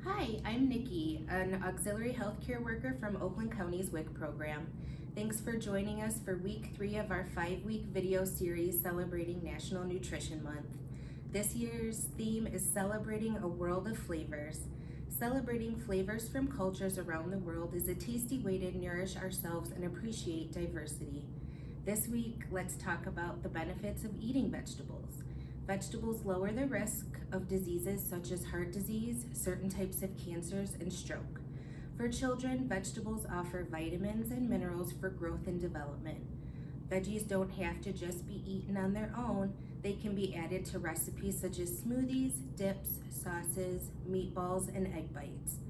Hi, I'm Nikki, an auxiliary healthcare worker from Oakland County's WIC program. Thanks for joining us for week 3 of our 5-week video series celebrating National Nutrition Month. This year's theme is Celebrating a World of Flavors. Celebrating flavors from cultures around the world is a tasty way to nourish ourselves and appreciate diversity. This week, let's talk about the benefits of eating vegetables. Vegetables lower the risk of diseases such as heart disease, certain types of cancers, and stroke. For children, vegetables offer vitamins and minerals for growth and development. Veggies don't have to just be eaten on their own. They can be added to recipes such as smoothies, dips, sauces, meatballs, and egg bites.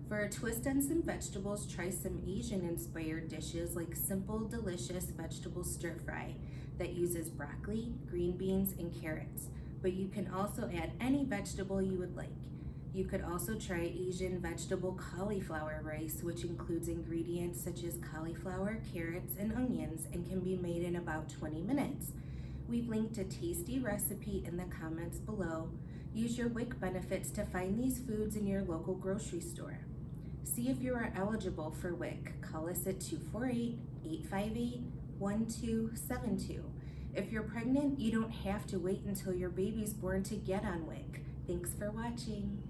For a twist on some vegetables, try some Asian-inspired dishes like simple, delicious vegetable stir-fry that uses broccoli, green beans, and carrots, but you can also add any vegetable you would like. You could also try Asian vegetable cauliflower rice, which includes ingredients such as cauliflower, carrots, and onions, and can be made in about 20 minutes. We've linked a tasty recipe in the comments below. Use your WIC benefits to find these foods in your local grocery store. See if you are eligible for WIC. Call us at 248-858-1272. If you're pregnant, you don't have to wait until your baby's born to get on WIC. Thanks for watching.